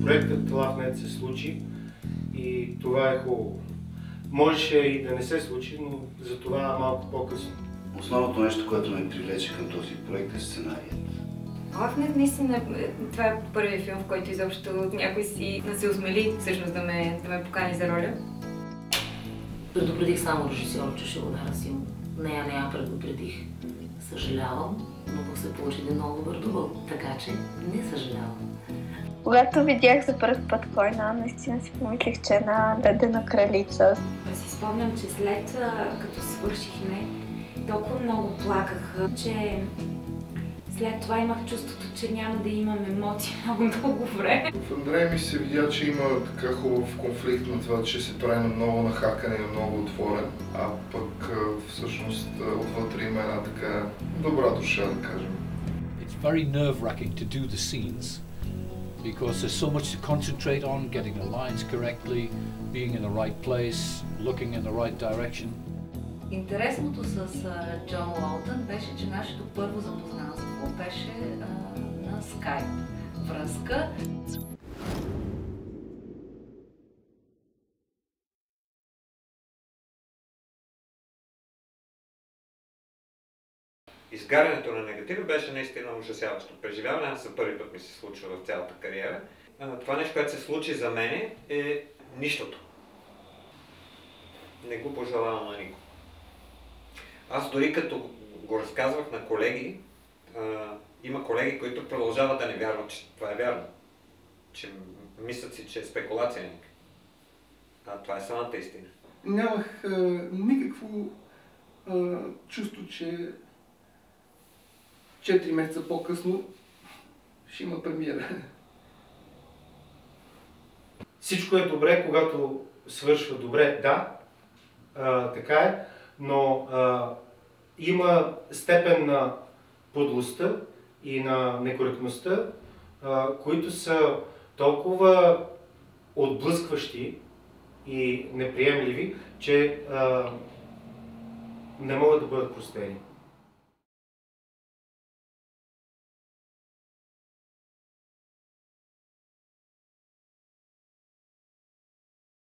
проектът LoveNet се случи и това е хубаво. Можеше и да не се случи, но за това малко по-късно. Основното нещо, което ме привлече към този проект е сценарият. LoveNet наистина, това е първият филм, в който изобщо някой си се осмели всъщност да ме покани за роля. Предупредих само режисьора, че ще ударя силно. Не я предупредих. Съжалявам, но пък се получи един много добър дубъл, така че не съжалявам. Когато видях за първ път Койна, наистина си помислих, че е една ледена кралица. Си спомням, че след като свършихме, толкова много плаках, че след това имах чувството, че няма да имам емоции много време. В Андрей ми се видя, че има така хубав конфликт на това, че се прави на много нахакане и много отворен, а пък всъщност отвътре има една така добра душа, да кажем. It's very nerve-wracking to do the scenes because there's so much to concentrate on, getting the lines correctly, being in the right place, looking in the right direction. Интересното с Джон Уолтън беше, че нашето първо запознанство беше на Skype връзка. Изгарянето на негатива беше наистина ужасяващо преживяване. За първи път ми се случва в цялата кариера. Това нещо, което се случи за мен е нищото. Не го пожелавам на никого. Аз дори като го разказвах на колеги, има колеги, които продължават да не вярват, че това е вярно. Че мислят си, че е спекулация някаква. А това е самата истина. Нямах никакво чувство, че 4 месеца по-късно ще има премиера. Всичко е добре, когато свършва добре, да, така е, но има степен на подлостта и на некоректността, които са толкова отблъскващи и неприемливи, че не могат да бъдат простени.